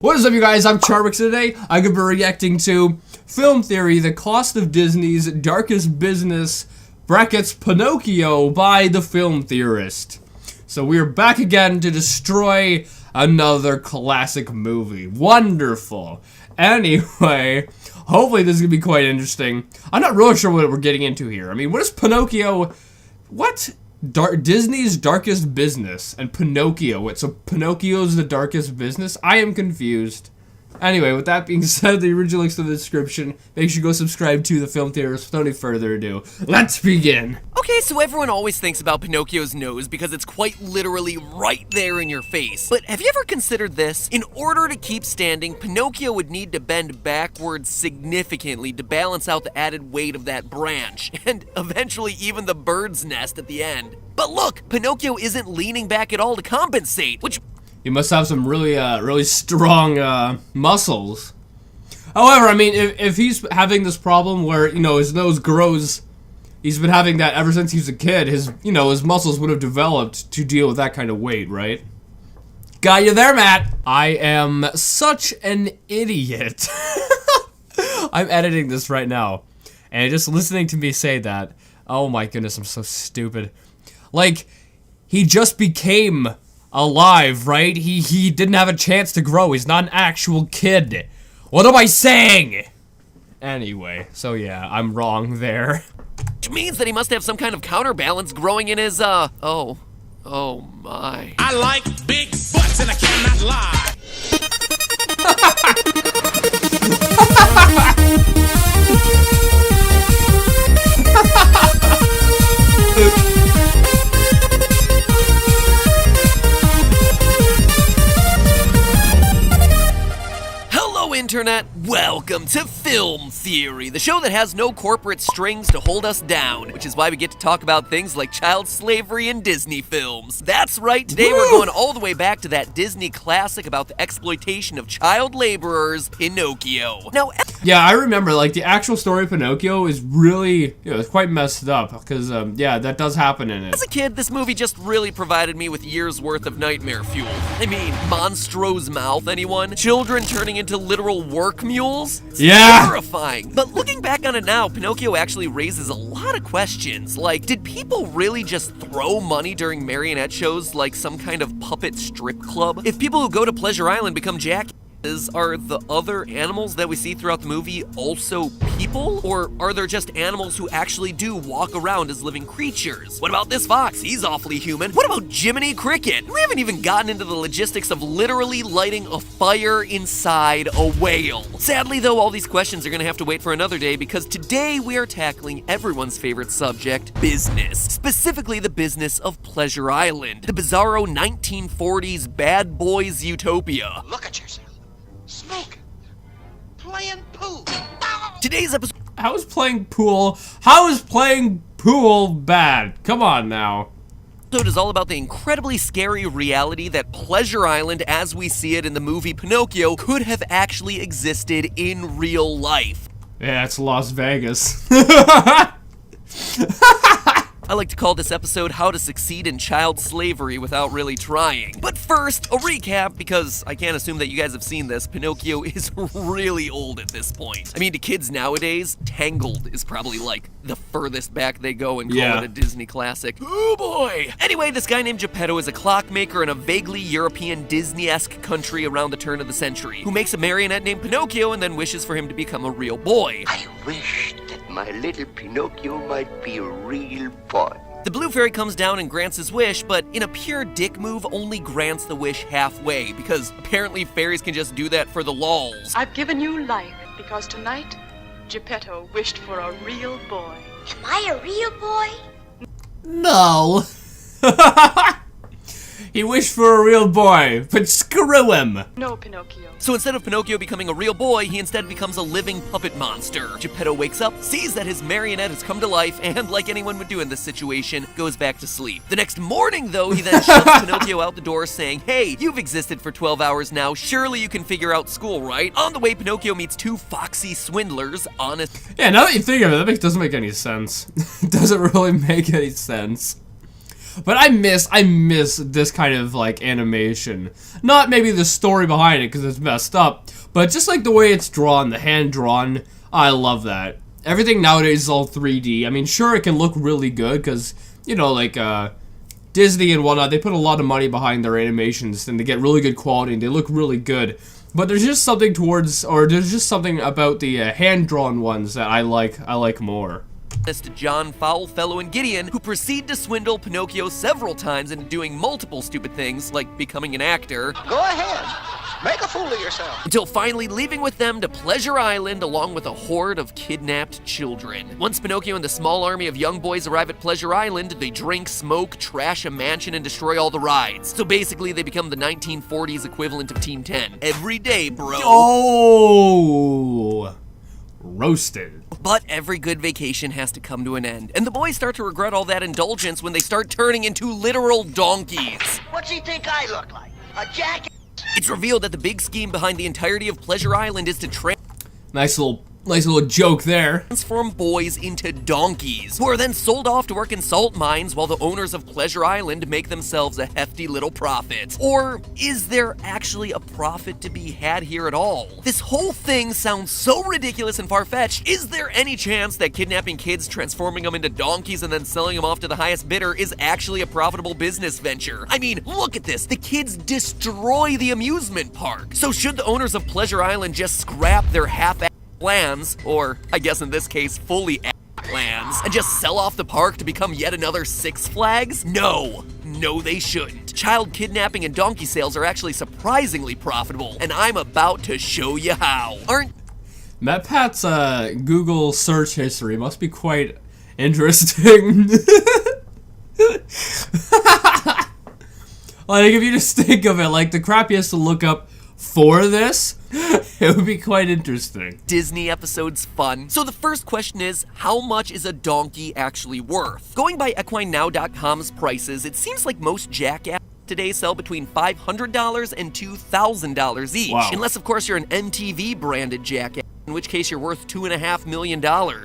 What is up, you guys? I'm Charmx, and today I'm going to be reacting to Film Theory, The Cost of Disney's Darkest Business, brackets Pinocchio by the film theorist. So we're back again to destroy another classic movie. Wonderful. Anyway, hopefully this is going to be quite interesting. I'm not really sure what we're getting into here. I mean, what is Pinocchio? What? Disney's Darkest Business and Pinocchio. What, so Pinocchio's the darkest business? I am confused. Anyway, with that being said, the original links to the description. Make sure you go subscribe to the film theorist. Without any further ado, let's begin. Okay, so everyone always thinks about Pinocchio's nose because it's quite literally right there in your face. But have you ever considered this? In order to keep standing, Pinocchio would need to bend backwards significantly to balance out the added weight of that branch, and eventually even the bird's nest at the end. But look, Pinocchio isn't leaning back at all to compensate, which... You must have some really strong muscles. However, I mean, if he's having this problem where, you know, his nose grows, he's been having that ever since he was a kid, his muscles would have developed to deal with that kind of weight, right? Got you there, Matt! I am such an idiot. I'm editing this right now, and just listening to me say that, oh my goodness, I'm so stupid. Like, he just became alive, right? He didn't have a chance to grow. He's not an actual kid. What am I saying? Anyway, so yeah, I'm wrong there. Which means that he must have some kind of counterbalance growing in his, oh my. I like big butts and I cannot lie. Internet, welcome to Film Theory, the show that has no corporate strings to hold us down, which is why we get to talk about things like child slavery in Disney films. That's right, today we're going all the way back to that Disney classic about the exploitation of child laborers, Pinocchio. Now, yeah, I remember, like, the actual story of Pinocchio is really, it's quite messed up, because, yeah, that does happen in it. As a kid, this movie just really provided me with years' worth of nightmare fuel. I mean, Monstro's mouth, anyone? Children turning into literal work mules? Yeah! Terrifying. But looking back on it now, Pinocchio actually raises a lot of questions. Like, did people really just throw money during marionette shows like some kind of puppet strip club? If people who go to Pleasure Island become jackasses, are the other animals that we see throughout the movie also people? Or are there just animals who actually do walk around as living creatures? What about this fox? He's awfully human. What about Jiminy Cricket? We haven't even gotten into the logistics of literally lighting a fire inside a whale. Sadly though, all these questions are gonna have to wait for another day because today we are tackling everyone's favorite subject, business. Specifically the business of Pleasure Island, the bizarro 1940s bad boys utopia. Look at yourself. Smoking. Playing pool. Today's episode How is playing pool bad? Come on now. is all about the incredibly scary reality that Pleasure Island, as we see it in the movie Pinocchio, could have actually existed in real life. Yeah, it's Las Vegas. I like to call this episode How to Succeed in Child Slavery Without Really Trying. But first, a recap, because I can't assume that you guys have seen this. Pinocchio is really old at this point. I mean, to kids nowadays, Tangled is probably like the furthest back they go and call it a Disney classic. Oh boy! Anyway, this guy named Geppetto is a clockmaker in a vaguely European Disney-esque country around the turn of the century, who makes a marionette named Pinocchio and then wishes for him to become a real boy. I wish that my little Pinocchio might be a real boy. The blue fairy comes down and grants his wish, but in a pure dick move, only grants the wish halfway, because apparently fairies can just do that for the lols. I've given you life because tonight, Geppetto wished for a real boy. Am I a real boy? No. He wished for a real boy, but screw him. No, Pinocchio. So instead of Pinocchio becoming a real boy, he instead becomes a living puppet monster. Geppetto wakes up, sees that his marionette has come to life, and like anyone would do in this situation, goes back to sleep. The next morning, though, he then shoves Pinocchio out the door saying, "Hey, you've existed for 12 hours now, surely you can figure out school, right?" On the way, Pinocchio meets two foxy swindlers, honest. Yeah, now that you think of it, that doesn't make any sense. It doesn't really make any sense. But I miss this kind of like animation. Not maybe the story behind it because it's messed up, but just like the way it's drawn, the hand drawn. I love that. Everything nowadays is all 3D. I mean, sure, it can look really good because, you know, like Disney and whatnot, they put a lot of money behind their animations and they get really good quality and they look really good. But there's just something there's just something about the hand-drawn ones that I like more. To John, Foulfellow, and Gideon, who proceed to swindle Pinocchio several times into doing multiple stupid things, like becoming an actor. Go ahead. Make a fool of yourself. Until finally leaving with them to Pleasure Island along with a horde of kidnapped children. Once Pinocchio and the small army of young boys arrive at Pleasure Island, they drink, smoke, trash a mansion, and destroy all the rides. So basically, they become the 1940s equivalent of Team 10. Every day, bro. Oh! Roasted. But every good vacation has to come to an end, and the boys start to regret all that indulgence when they start turning into literal donkeys. What's he think I look like? A jackass? It's revealed that the big scheme behind the entirety of Pleasure Island is to Nice little joke there. transform boys into donkeys, who are then sold off to work in salt mines while the owners of Pleasure Island make themselves a hefty little profit. Or is there actually a profit to be had here at all? This whole thing sounds so ridiculous and far-fetched. Is there any chance that kidnapping kids, transforming them into donkeys, and then selling them off to the highest bidder is actually a profitable business venture? I mean, look at this. The kids destroy the amusement park. So should the owners of Pleasure Island just scrap their half-assed plans, or I guess in this case, fully plans, and just sell off the park to become yet another Six Flags? No, they shouldn't. Child kidnapping and donkey sales are actually surprisingly profitable, and I'm about to show you how. MatPat's Google search history must be quite interesting. Like, if you just think of it, like, the crap he has to look up for this, it would be quite interesting. Disney episodes fun. So the first question is, how much is a donkey actually worth? Going by EquineNow.com's prices, it seems like most jackasses today sell between $500 and $2,000 each. Wow. Unless, of course, you're an MTV branded jackass, in which case you're worth $2.5 million.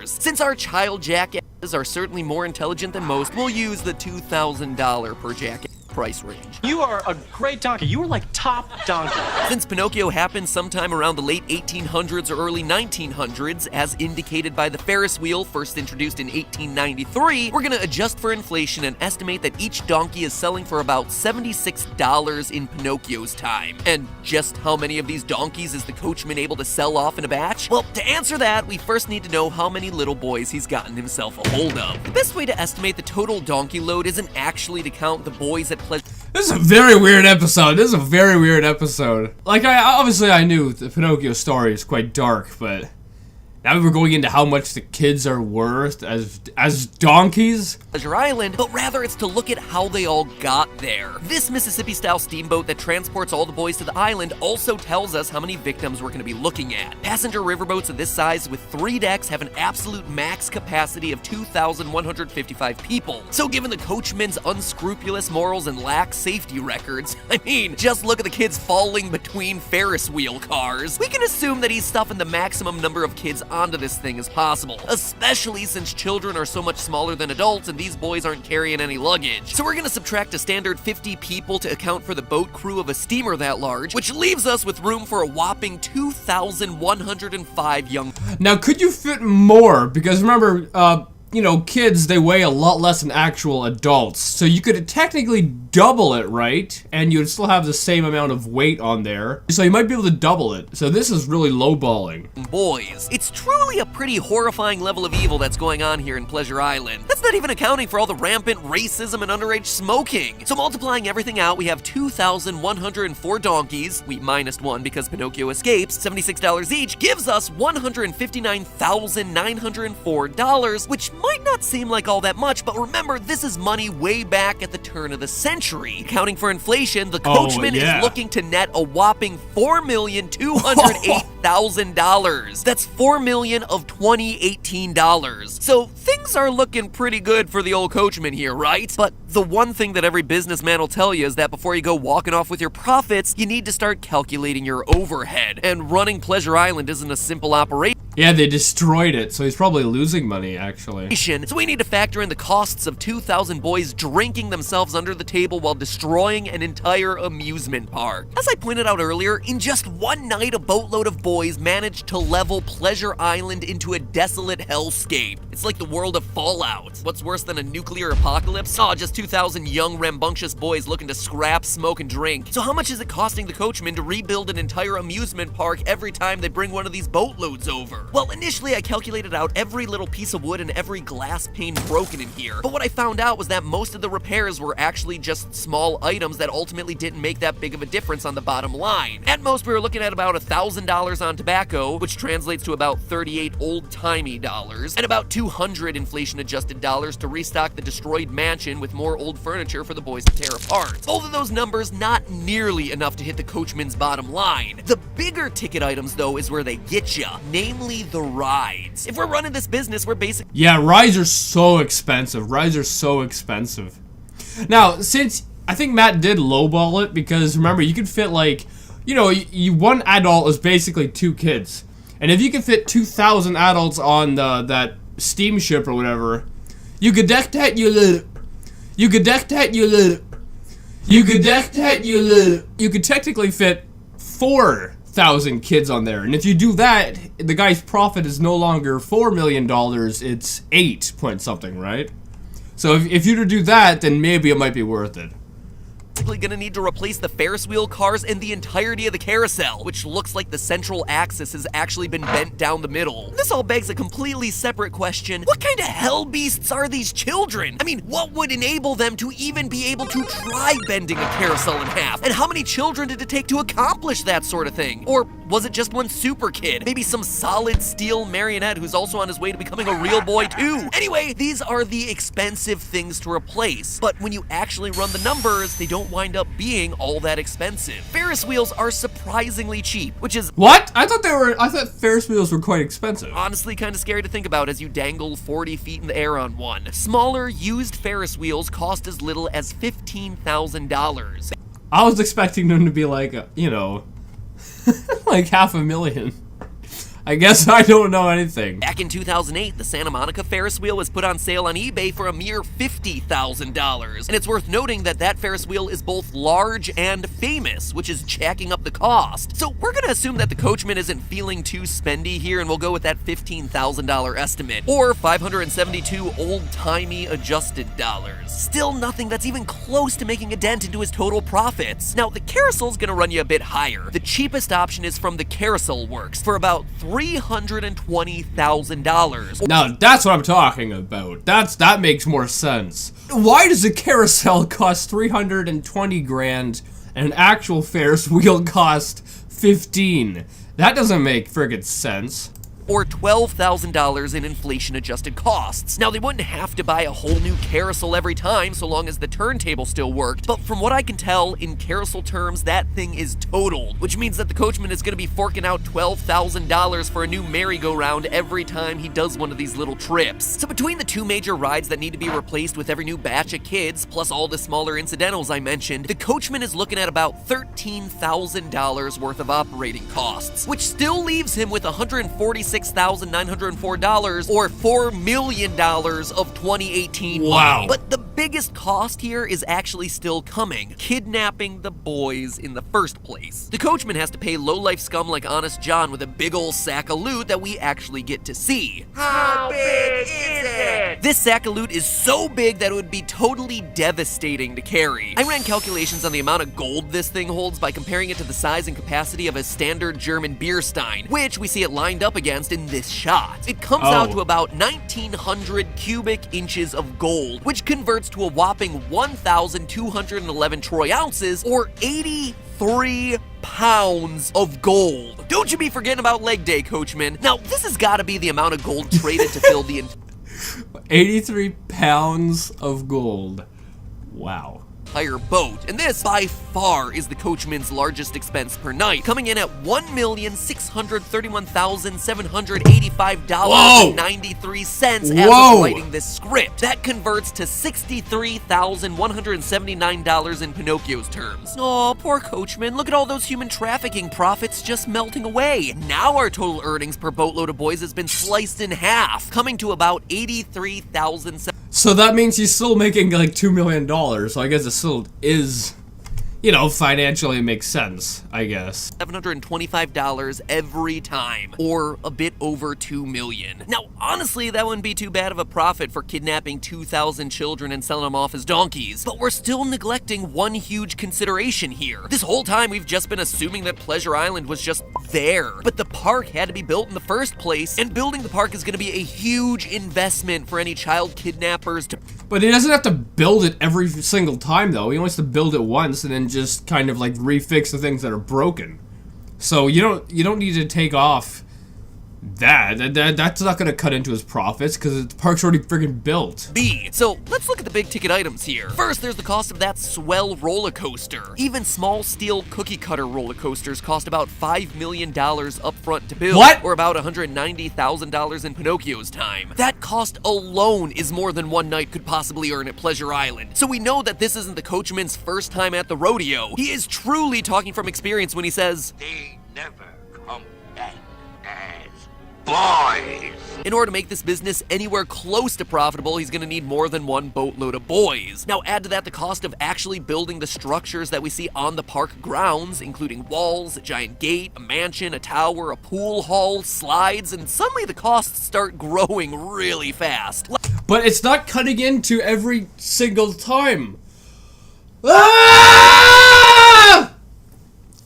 Since our child jackasses are certainly more intelligent than most, we'll use the $2,000 per jackass price range. You are a great donkey. You are like top donkey. Since Pinocchio happened sometime around the late 1800s or early 1900s, as indicated by the Ferris wheel first introduced in 1893, we're gonna adjust for inflation and estimate that each donkey is selling for about $76 in Pinocchio's time. And just how many of these donkeys is the coachman able to sell off in a batch? Well, to answer that, we first need to know how many little boys he's gotten himself a hold of. The best way to estimate the total donkey load isn't actually to count the boys at This is a very weird episode. Like, I knew the Pinocchio story is quite dark, but now we're going into how much the kids are worth as donkeys. Pleasure Island, but rather it's to look at how they all got there. This Mississippi-style steamboat that transports all the boys to the island also tells us how many victims we're going to be looking at. Passenger riverboats of this size with 3 decks have an absolute max capacity of 2,155 people. So given the coachman's unscrupulous morals and lax safety records, I mean, just look at the kids falling between Ferris wheel cars. We can assume that he's stuffing the maximum number of kids onto this thing as possible, especially since children are so much smaller than adults and these boys aren't carrying any luggage. So we're gonna subtract a standard 50 people to account for the boat crew of a steamer that large, which leaves us with room for a whopping 2,105 young. Now, could you fit more? Because remember, you know, kids, they weigh a lot less than actual adults. So you could technically double it, right? And you'd still have the same amount of weight on there. So you might be able to double it. So this is really lowballing. Boys, it's truly a pretty horrifying level of evil that's going on here in Pleasure Island. That's not even accounting for all the rampant racism and underage smoking. So multiplying everything out, we have 2,104 donkeys. We minus 1 because Pinocchio escapes. $76 each gives us $159,904, which might not seem like all that much, but remember, this is money way back at the turn of the century. Accounting for inflation, the coachman is looking to net a whopping $4,208,000. That's $4 million of 2018 dollars. So things are looking pretty good for the old coachman here, right? But the one thing that every businessman will tell you is that before you go walking off with your profits, you need to start calculating your overhead. And running Pleasure Island isn't a simple operation. Yeah, they destroyed it, so he's probably losing money, actually. So we need to factor in the costs of 2,000 boys drinking themselves under the table while destroying an entire amusement park. As I pointed out earlier, in just one night, a boatload of boys managed to level Pleasure Island into a desolate hellscape. It's like the world of Fallout. What's worse than a nuclear apocalypse? Oh, just 2,000 young, rambunctious boys looking to scrap, smoke, and drink. So how much is it costing the coachman to rebuild an entire amusement park every time they bring one of these boatloads over? Well, initially I calculated out every little piece of wood and every glass pane broken in here, but what I found out was that most of the repairs were actually just small items that ultimately didn't make that big of a difference on the bottom line. At most, we were looking at about $1,000 on tobacco, which translates to about 38 old-timey dollars, and about 200 inflation-adjusted dollars to restock the destroyed mansion with more old furniture for the boys to tear apart. Both of those numbers not nearly enough to hit the coachman's bottom line. The bigger ticket items, though, is where they get ya, namely the rides. If we're running this business, we're basically... Yeah, rides are so expensive. Rides are so expensive. Now, since I think Matt did lowball it, because remember, you could fit like, you know, one adult is basically 2 kids. And if you could fit 2,000 adults on that steamship or whatever, you could deck that you little. You could deck that you little. You could deck that you little. You could technically fit 4,000 kids on there. And if you do that, the guy's profit is no longer $4 million, it's 8 point something, right? So if you were to do that, then maybe it might be worth it. Gonna need to replace the Ferris wheel cars and the entirety of the carousel, which looks like the central axis has actually been bent down the middle. This all begs a completely separate question. What kind of hell beasts are these children? I mean, what would enable them to even be able to try bending a carousel in half? And how many children did it take to accomplish that sort of thing? Or was it just one super kid? Maybe some solid steel marionette who's also on his way to becoming a real boy too. Anyway, these are the expensive things to replace, but when you actually run the numbers, they don't wind up being all that expensive. Ferris wheels are surprisingly cheap, which is... What? I thought Ferris wheels were quite expensive. Honestly kind of scary to think about as you dangle 40 feet in the air on one. Smaller, used Ferris wheels cost as little as $15,000. I was expecting them to be like, you know, like $500,000. I guess I don't know anything. Back in 2008, the Santa Monica Ferris wheel was put on sale on eBay for a mere $50,000. And it's worth noting that that Ferris wheel is both large and famous, which is jacking up the cost. So we're gonna assume that the coachman isn't feeling too spendy here, and we'll go with that $15,000 estimate, or 572 old-timey adjusted dollars. Still nothing that's even close to making a dent into his total profits. Now, the carousel's gonna run you a bit higher. The cheapest option is from the Carousel Works for about $320,000. Now that's what I'm talking about. That makes more sense. Why does a carousel cost 320 grand and an actual Ferris wheel cost 15? That doesn't make friggin' sense. Or $12,000 in inflation-adjusted costs. Now, they wouldn't have to buy a whole new carousel every time so long as the turntable still worked, but from what I can tell, in carousel terms, that thing is totaled, which means that the coachman is going to be forking out $12,000 for a new merry-go-round every time he does one of these little trips. So between the 2 major rides that need to be replaced with every new batch of kids, plus all the smaller incidentals I mentioned, the coachman is looking at about $13,000 worth of operating costs, which still leaves him with $146,904, or $4 million of 2018 Wow. money. But the biggest cost here is actually still coming: kidnapping the boys in the first place. The coachman has to pay low-life scum like Honest John with a big ol' sack of loot that we actually get to see. How big is it? This sack of loot is so big that it would be totally devastating to carry. I ran calculations on the amount of gold this thing holds by comparing it to the size and capacity of a standard German beer stein, which we see it lined up against in this shot. It comes out to about 1,900 cubic inches of gold, which converts to a whopping 1,211 troy ounces, or 83 pounds of gold. Don't you be forgetting about leg day, coachman. Now, this has got to be the amount of gold traded to fill the 83 pounds of gold. Wow. entire boat. And this, by far, is the coachman's largest expense per night, coming in at $1,631,785.93 as of writing this script. That converts to $63,179 in Pinocchio's terms. Aw, poor coachman, look at all those human trafficking profits just melting away. Now our total earnings per boatload of boys has been sliced in half, coming to about $83,000. So that means he's still making like $2 million, so I guess it still is, you know, financially makes sense, I guess. $725 every time, or a bit over $2 million. Now, honestly, that wouldn't be too bad of a profit for kidnapping 2,000 children and selling them off as donkeys, but we're still neglecting one huge consideration here. This whole time, we've just been assuming that Pleasure Island was just there, but the park had to be built in the first place, and building the park is going to be a huge investment for any child kidnappers to... But he doesn't have to build it every single time, though. He wants to build it once and then just kind of like refix the things that are broken. So you don't need to take off that's not gonna cut into his profits because the park's already friggin' built. So let's look at the big ticket items here. First, there's the cost of that swell roller coaster. Even small steel cookie cutter roller coasters cost about $5 million up front to build. What? Or about $190,000 in Pinocchio's time. That cost alone is more than one night could possibly earn at Pleasure Island. So we know that this isn't the coachman's first time at the rodeo. He is truly talking from experience when he says, They never come back as boys. in order to make this business anywhere close to profitable, he's gonna need more than one boatload of boys. Now add to that the cost of actually building the structures that we see on the park grounds, including walls, a giant gate, a mansion, a tower, a pool hall, slides, and suddenly the costs start growing really fast. But it's not cutting into every single time. Ah!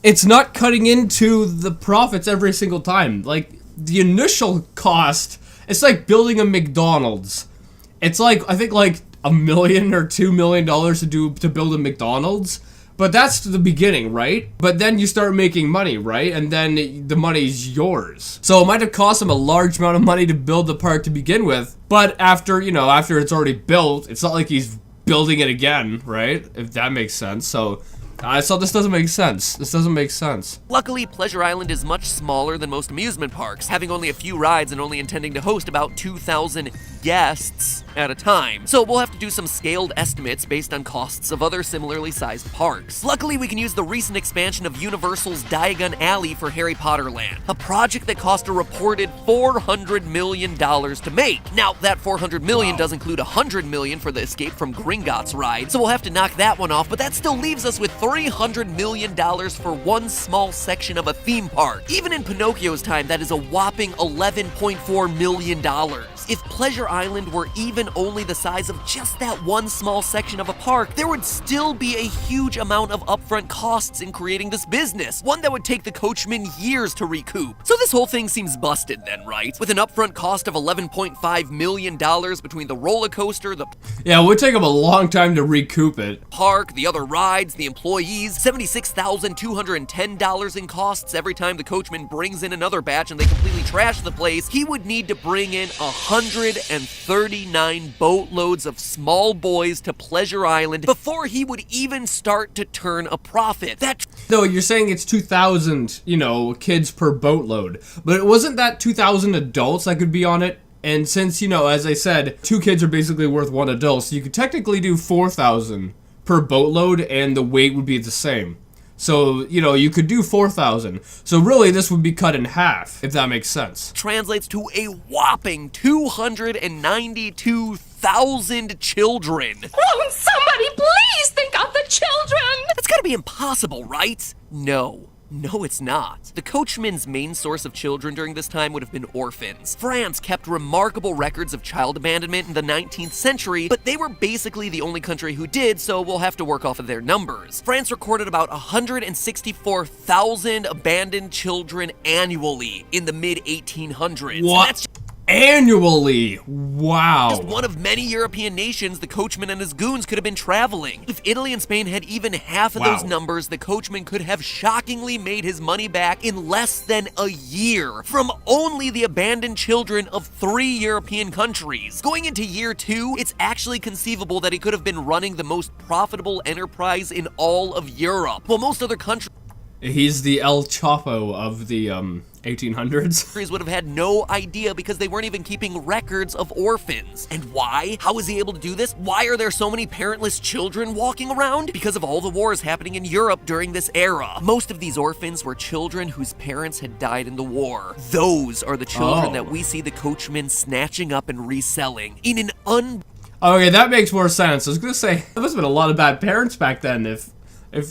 It's not cutting into the profits every single time. Like, the initial cost, it's like building a McDonald's. It's like, I think like $1 million or $2 million to build a McDonald's. But that's the beginning, right? But then you start making money, right? And then the money's yours. So it might have cost him a large amount of money to build the park to begin with. But after, you know, after it's already built, it's not like he's building it again, right? If that makes sense. So this doesn't make sense. This doesn't make sense. Luckily, Pleasure Island is much smaller than most amusement parks, having only a few rides and only intending to host about 2,000 guests at a time. So we'll have to do some scaled estimates based on costs of other similarly sized parks. Luckily, we can use the recent expansion of Universal's Diagon Alley for Harry Potter Land, a project that cost a reported $400 million to make. Now, that $400 million does include $100 million for the Escape from Gringotts ride, so we'll have to knock that one off, but that still leaves us with $300 million for one small section of a theme park. Even in Pinocchio's time, that is a whopping $11.4 million. If Pleasure Island were even only the size of just that one small section of a park, there would still be a huge amount of upfront costs in creating this business, one that would take the coachman years to recoup. So this whole thing seems busted then, right? With an upfront cost of $11.5 million between the roller coaster, the Yeah, it would take him a long time to recoup it. park, the other rides, the employees, $76,210 in costs every time the coachman brings in another batch and they completely trash the place. He would need to bring in 139 boatloads of small boys to Pleasure Island before he would even start to turn a profit. Though you're saying it's 2,000, you know, kids per boatload. But it wasn't that 2,000 adults that could be on it? And since, you know, as I said, 2 kids are basically worth 1 adult, so you could technically do 4,000 per boatload and the weight would be the same. So, you know, you could do 4,000. So really, this would be cut in half, if that makes sense. Translates to a whopping 292,000 children. Won't somebody please think of the children? That's gotta be impossible, right? No. No, it's not. The coachman's main source of children during this time would have been orphans. France kept remarkable records of child abandonment in the 19th century, but they were basically the only country who did, so we'll have to work off of their numbers. France recorded about 164,000 abandoned children annually in the mid-1800s. What? Annually. Wow. Just one of many European nations the coachman and his goons could have been traveling. If Italy and Spain had even half of those numbers, the coachman could have shockingly made his money back in less than a year from only the abandoned children of 3 European countries. Going into year 2, it's actually conceivable that he could have been running the most profitable enterprise in all of Europe. While most other countries He's the El Chapo of the 1800s. would have had no idea because they weren't even keeping records of orphans. And why? How is he able to do this? Why are there so many parentless children walking around? Because of all the wars happening in Europe during this era. Most of these orphans were children whose parents had died in the war. Those are the children that we see the coachman snatching up and reselling in an Okay, that makes more sense. I was gonna say, there must have been a lot of bad parents back then if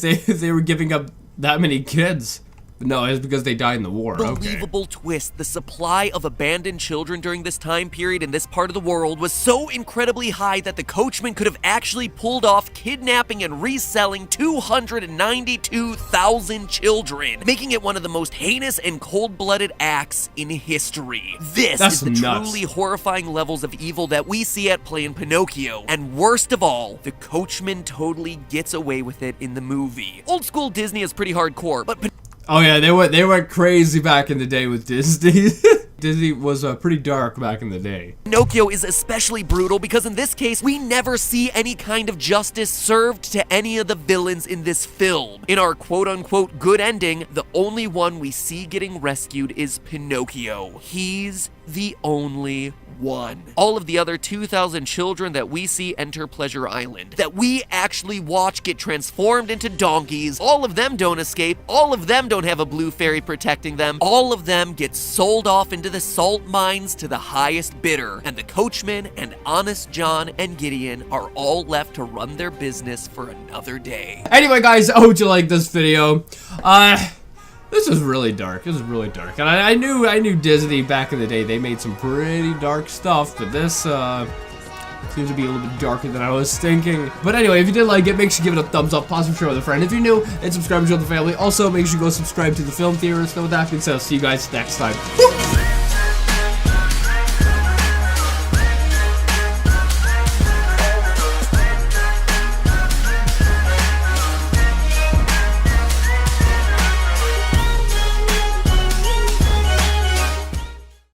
they were giving up that many kids. No, it's because they died in the war. Unbelievable twist. The supply of abandoned children during this time period in this part of the world was so incredibly high that the coachman could have actually pulled off kidnapping and reselling 292,000 children, making it one of the most heinous and cold-blooded acts in history. This is the truly horrifying levels of evil that we see at play in Pinocchio. And worst of all, the coachman totally gets away with it in the movie. Old school Disney is pretty hardcore, but Oh yeah, they went crazy back in the day with Disney. Disney was pretty dark back in the day. Pinocchio is especially brutal because in this case, we never see any kind of justice served to any of the villains in this film. In our quote-unquote good ending, the only one we see getting rescued is Pinocchio. He's the only one. All of the other 2,000 children that we see enter Pleasure Island, that we actually watch get transformed into donkeys, all of them don't escape, all of them don't have a blue fairy protecting them, all of them get sold off into the salt mines to the highest bidder, and the coachman and Honest John and Gideon are all left to run their business for another day. Anyway guys, I hope you liked this video. This is really dark. This is really dark. And I knew Disney back in the day. They made some pretty dark stuff, but this seems to be a little bit darker than I was thinking. But anyway, if you did like it, make sure you give it a thumbs up, possibly share with a friend. If you're new, and subscribe to the family. Also, make sure you go subscribe to the Film Theorist. And with that being said, I'll see you guys next time. Woo!